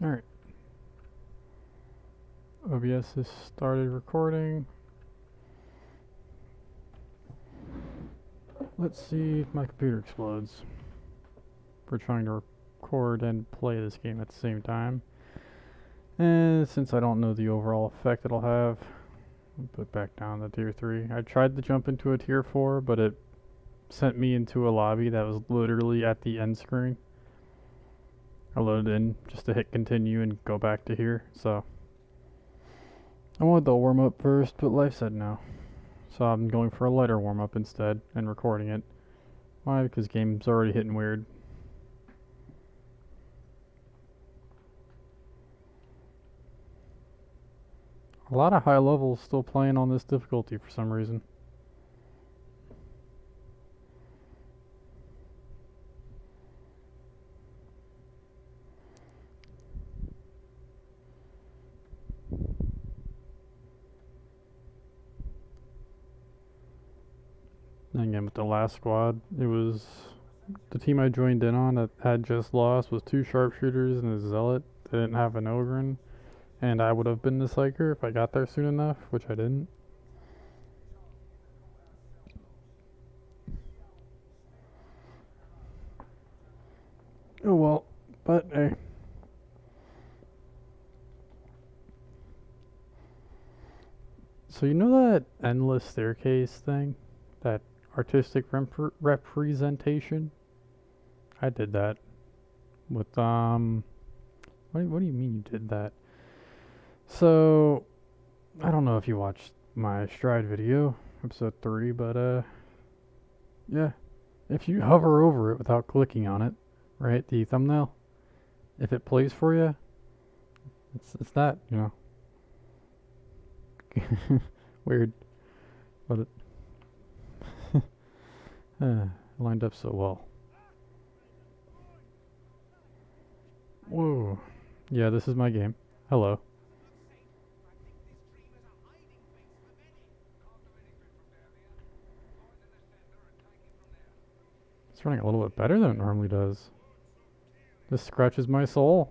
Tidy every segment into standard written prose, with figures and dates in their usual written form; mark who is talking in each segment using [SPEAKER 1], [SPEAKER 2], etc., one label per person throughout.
[SPEAKER 1] Alright. OBS has started recording. Let's see if my computer explodes. We're trying to record and play this game at the same time. And since I don't know the overall effect it'll have, I'll put it back down to tier 3. I tried to jump into a tier 4, but it sent me into a lobby that was literally at the end screen. I loaded in just to hit continue and go back to here, so I wanted to warm up first, but life said no. So I'm going for a lighter warm up instead and recording it. Why? Because game's already hitting weird. A lot of high levels still playing on this difficulty for some reason. And again, with the last squad, it was the team I joined in on that had just lost was 2 sharpshooters and a zealot. They didn't have an ogre, and I would have been the psyker if I got there soon enough, which I didn't. Oh well, but hey. So you know that endless staircase thing? That artistic representation? I did that with what do you mean you did that? So I don't know if you watched my stride video, episode 3, but yeah. If you hover over it without clicking on it, right, the thumbnail, if it plays for you, it's that, you know. Weird, but it lined up so well. Whoa. Yeah, this is my game. Hello. It's running a little bit better than it normally does. This scratches my soul.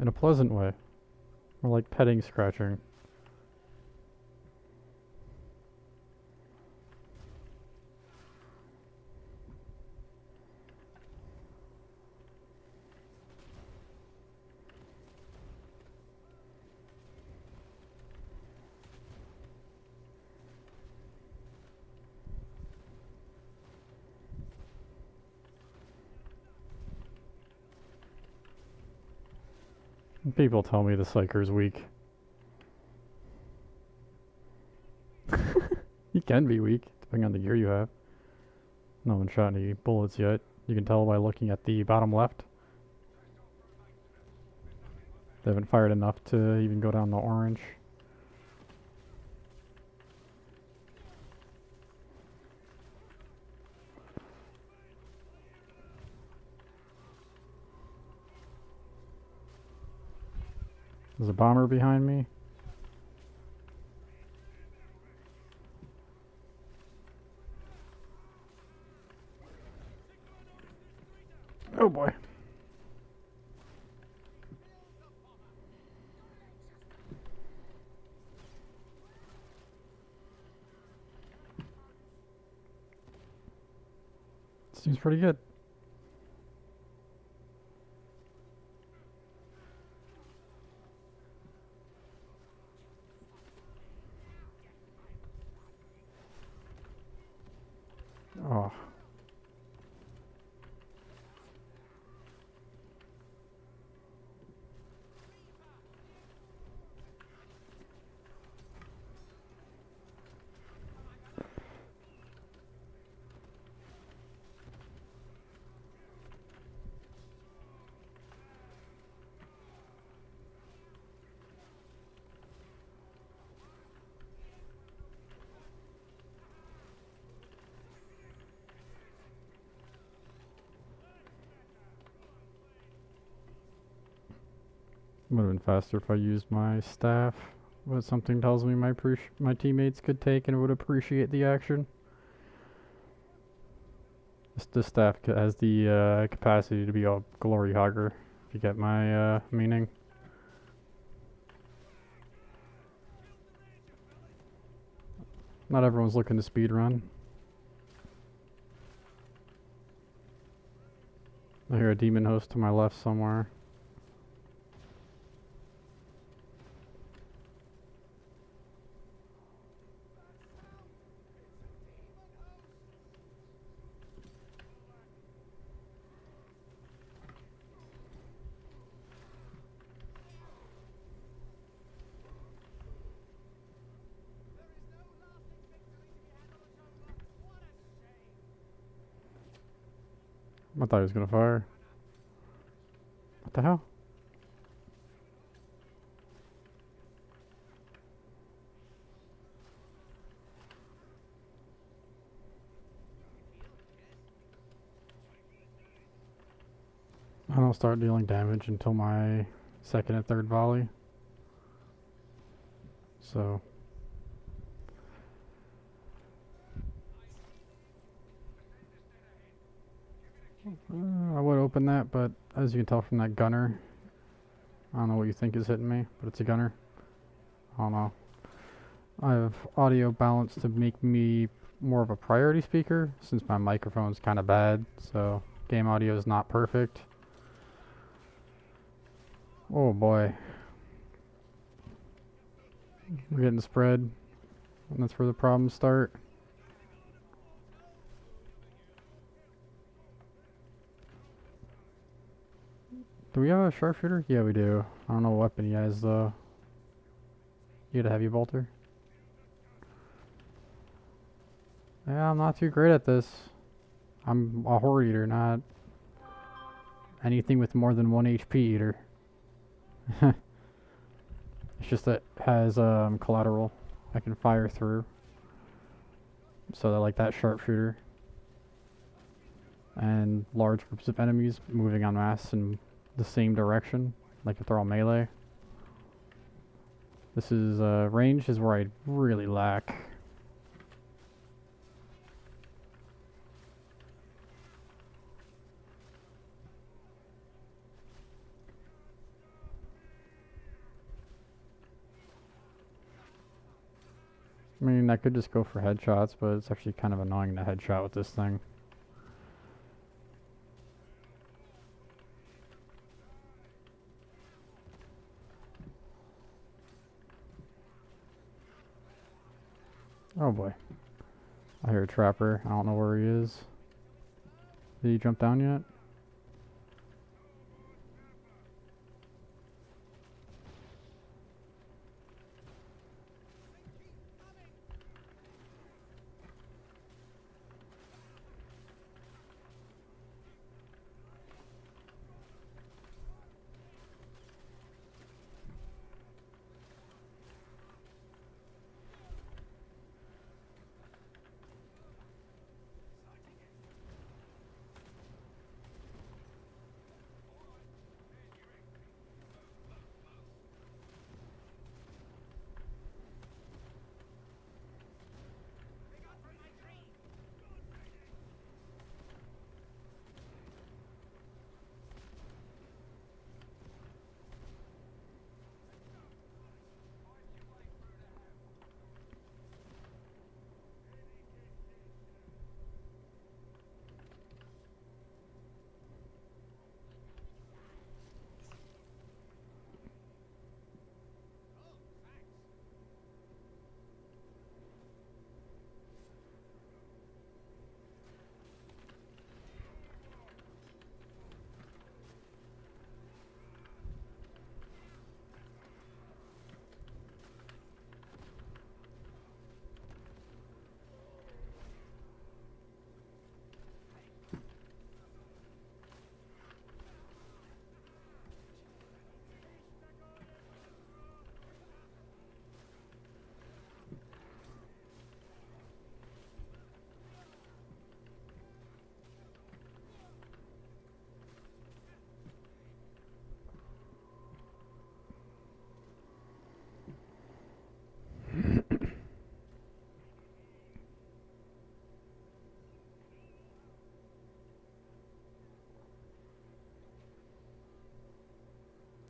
[SPEAKER 1] In a pleasant way. More like petting scratching. People tell me the psyker's weak. He can be weak, depending on the gear you have. No one shot any bullets yet. You can tell by looking at the bottom left. They haven't fired enough to even go down the orange. There's a bomber behind me. Oh boy. Seems pretty good. Oh. Would have been faster if I used my staff, but something tells me my teammates could take and would appreciate the action. This staff has the capacity to be a glory hogger you get my meaning. Not everyone's looking to speedrun. I hear a demon host to my left somewhere. I thought he was gonna fire. What the hell? I don't start dealing damage until my second and third volley. So I would open that, but as you can tell from that gunner, I don't know what you think is hitting me, but it's a gunner. I don't know. I have audio balance to make me more of a priority speaker since my microphone's kind of bad, so game audio is not perfect. Oh boy. We're getting spread, and that's where the problems start. Do we have a sharpshooter? Yeah, we do. I don't know what weapon he has though. You had a heavy bolter? Yeah, I'm not too great at this. I'm a horde eater, not anything with more than 1 HP eater. It's just that it has collateral I can fire through. So that like that sharpshooter. And large groups of enemies moving en masse in the same direction, like if they're all melee. This is range is where I really lack. I mean, I could just go for headshots, but it's actually kind of annoying to headshot with this thing. Oh boy. I hear a trapper. I don't know where he is. Did he jump down yet?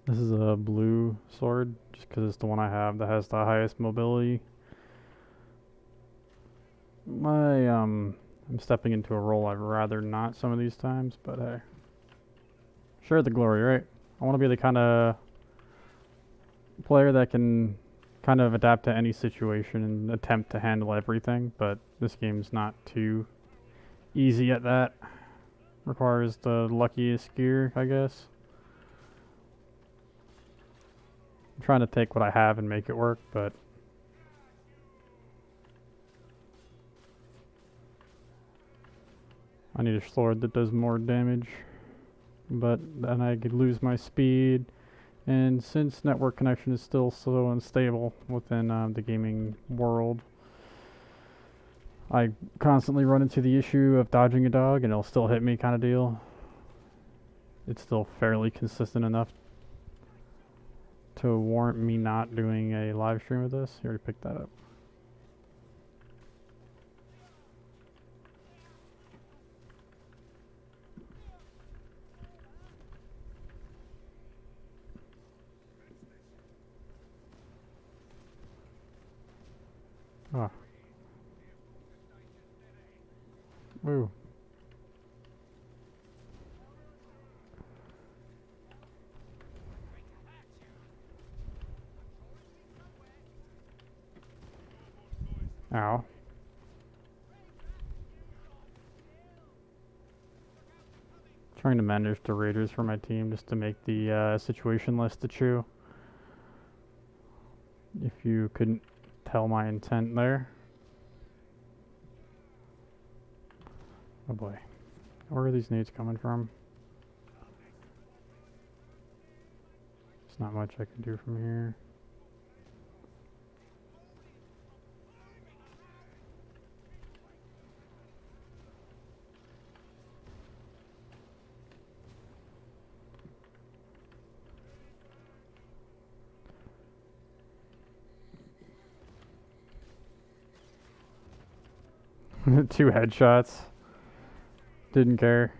[SPEAKER 1] This is a blue sword, just because it's the one I have that has the highest mobility. I'm stepping into a role I'd rather not some of these times, but hey. Share the glory, right? I want to be the kind of player that can kind of adapt to any situation and attempt to handle everything, but this game's not too easy at that. Requires the luckiest gear, I guess. I'm trying to take what I have and make it work, but I need a sword that does more damage. But then I could lose my speed, and since network connection is still so unstable within the gaming world, I constantly run into the issue of dodging a dog and it'll still hit me kind of deal. It's still fairly consistent enough to warrant me not doing a live stream of this. You already picked that up. Ah. Ooh. Ow. Trying to manage the raiders for my team just to make the situation less to chew. If you couldn't tell my intent there. Oh boy. Where are these nades coming from? There's not much I can do from here. Two headshots. Didn't care.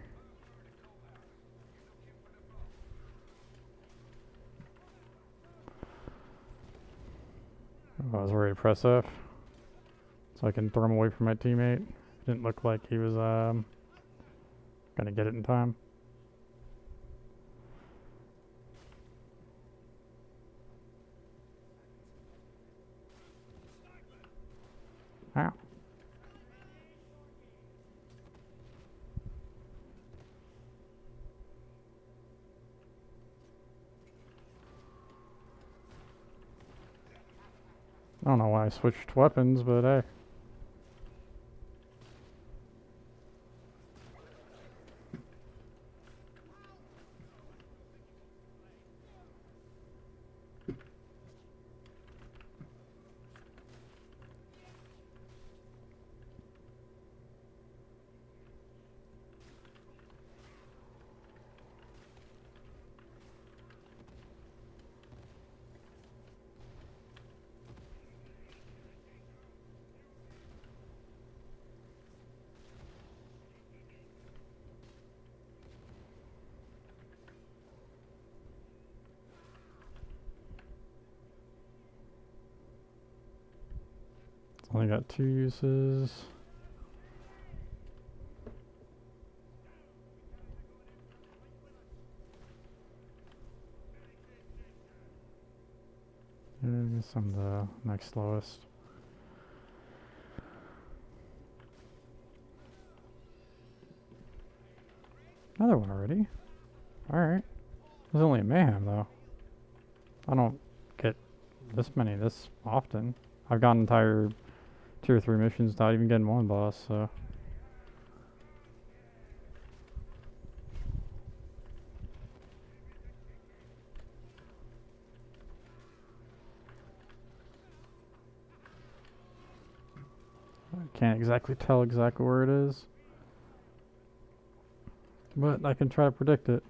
[SPEAKER 1] Oh, I was ready to press F so I can throw him away from my teammate. Didn't look like he was gonna get it in time. Ow. I don't know why I switched weapons, but hey. Only got 2 uses. I guess I'm the next slowest. Another one already. Alright. There's only a mayhem though. I don't get this many this often. I've gotten entire 2 or 3 missions without even getting one boss, so. I can't exactly tell exactly where it is. But I can try to predict it.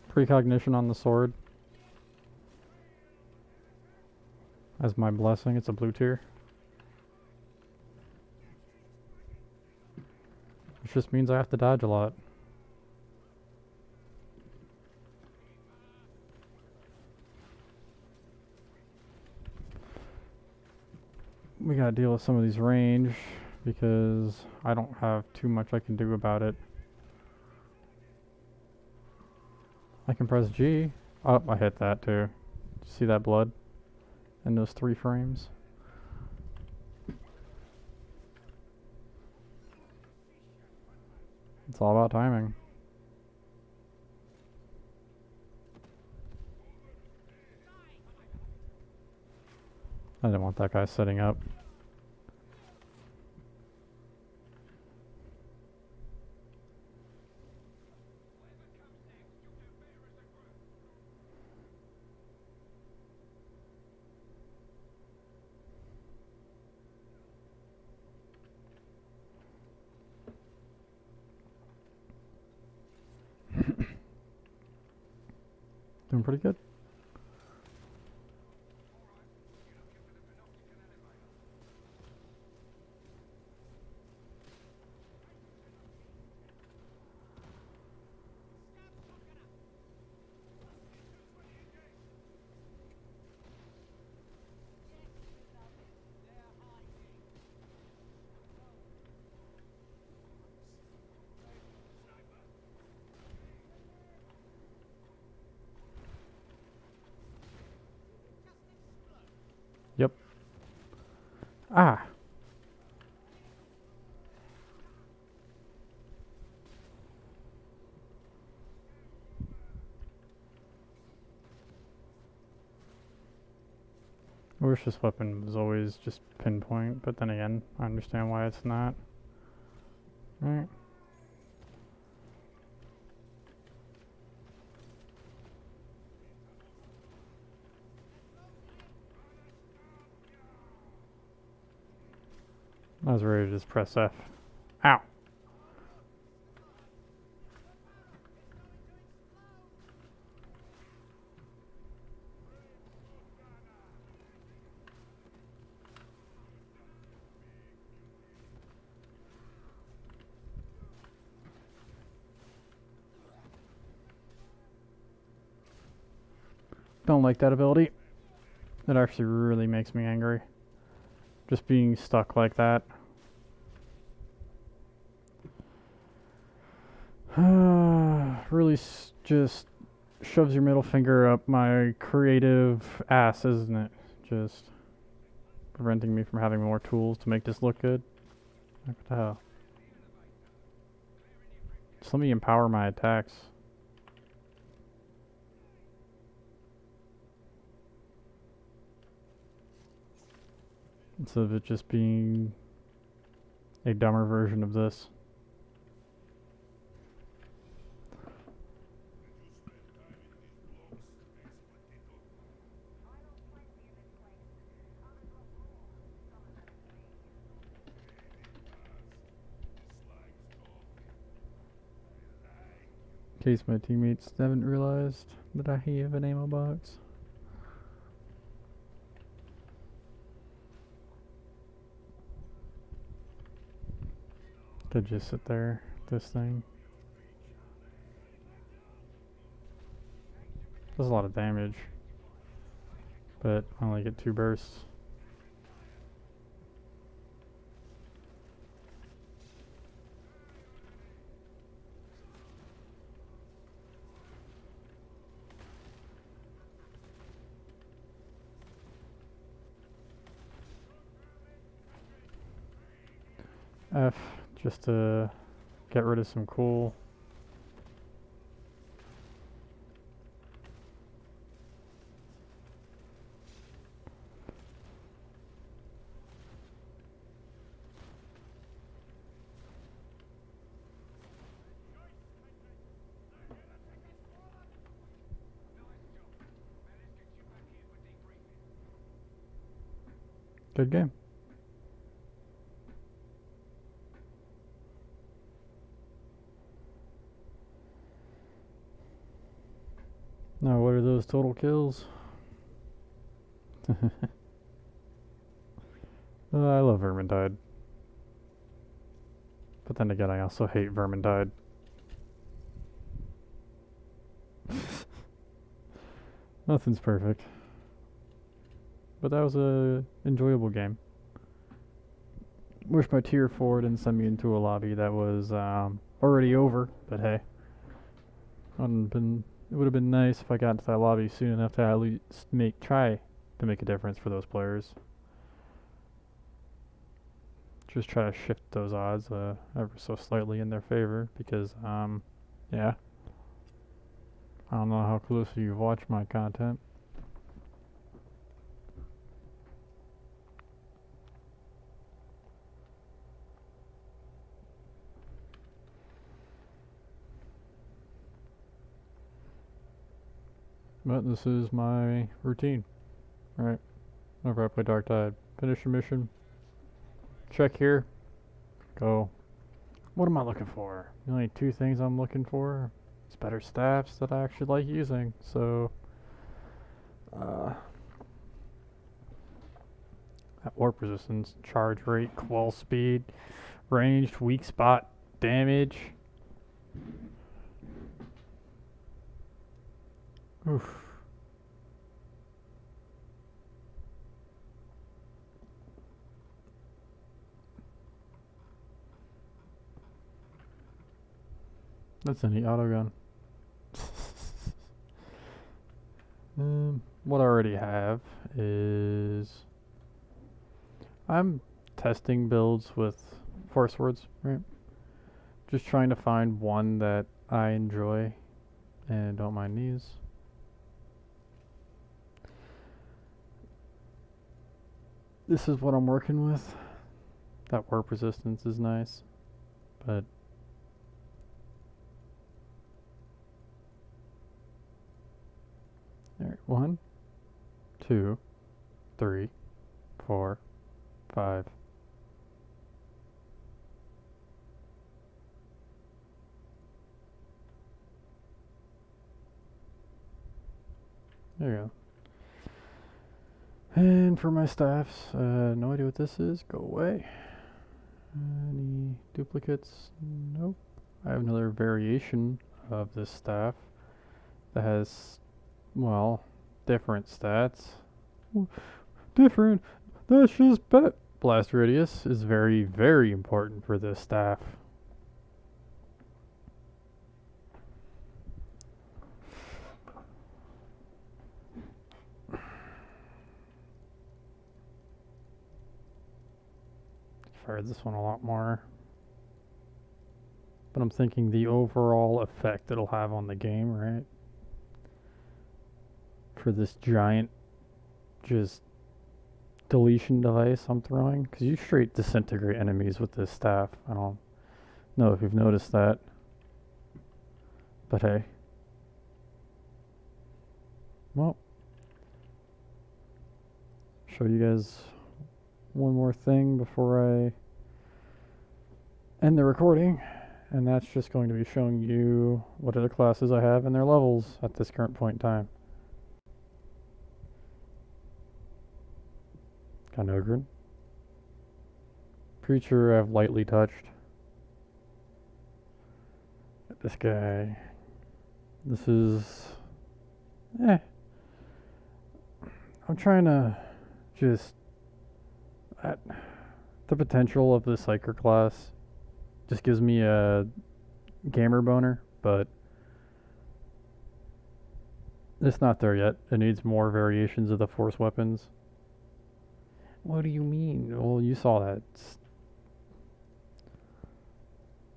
[SPEAKER 1] Precognition on the sword. As my blessing, it's a blue tier. Which just means I have to dodge a lot. we gotta deal with some of these range because I don't have too much I can do about it. I can press G. Oh, I hit that too. See that blood in those 3 frames? It's all about timing. I didn't want that guy setting up. Doing pretty good. Yep. Ah! I wish this weapon was always just pinpoint, but then again, I understand why it's not. Right. I was ready to just press F. Ow! Don't like that ability. It actually really makes me angry. Just being stuck like that. Really just shoves your middle finger up my creative ass, isn't it? Just preventing me from having more tools to make this look good. What the hell? Just let me empower my attacks. Instead of it just being a dumber version of this. In case my teammates haven't realized that I have an ammo box. Could just sit there, this thing. Does a lot of damage, but I only get 2 bursts. F, just to get rid of some cool. Good game. Now, what are those total kills? I love Vermintide. But then again, I also hate Vermintide. Nothing's perfect. But that was a enjoyable game. wish my tier 4 didn't send me into a lobby that was already over, but hey. It would have been nice if I got into that lobby soon enough to at least try to make a difference for those players. Just try to shift those odds ever so slightly in their favor because, yeah. I don't know how closely you've watched my content. But this is my routine, right? Whenever I play DarkTide, finish a mission, check here, go. What am I looking for? The only two things I'm looking for is better staffs that I actually like using. So, that warp resistance, charge rate, quell speed, ranged, weak spot, damage. Oof. That's a neat autogun. What I already have is I'm testing builds with force words, right? Just trying to find one that I enjoy and don't mind these. This is what I'm working with. That warp resistance is nice, but there, 1, 2, 3, 4, 5. There you go. And for my staffs, no idea what this is. Go away. Any duplicates? Nope. I have another variation of this staff that has, well, different stats. Different? That's just bet. Blast radius is very, very important for this staff. Fired this one a lot more. But I'm thinking the overall effect it'll have on the game, right? For this giant, just deletion device I'm throwing. Because you straight disintegrate enemies with this staff. I don't know if you've noticed that. But hey. Well. Show you guys one more thing before I end the recording, and that's just going to be showing you what other classes I have and their levels at this current point in time. Got an Ogre. Preacher I've lightly touched. Got this guy. This is I'm trying to just the potential of the Psyker class just gives me a gamer boner, but it's not there yet. It needs more variations of the force weapons. What do you mean? Well, you saw that.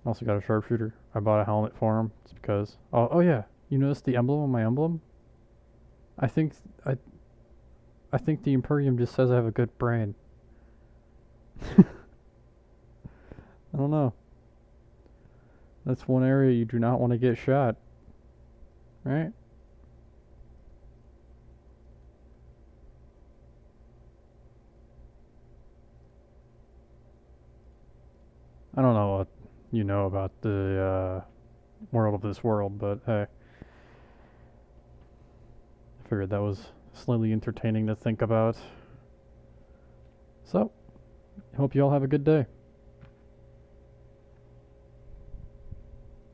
[SPEAKER 1] Also got a sharpshooter. I bought a helmet for him. It's because oh yeah, you noticed the emblem on my emblem? I think the Imperium just says I have a good brain. I don't know. That's one area you do not want to get shot. Right? I don't know what you know about the world of this world, but hey. I figured that was slightly entertaining to think about. So, hope you all have a good day.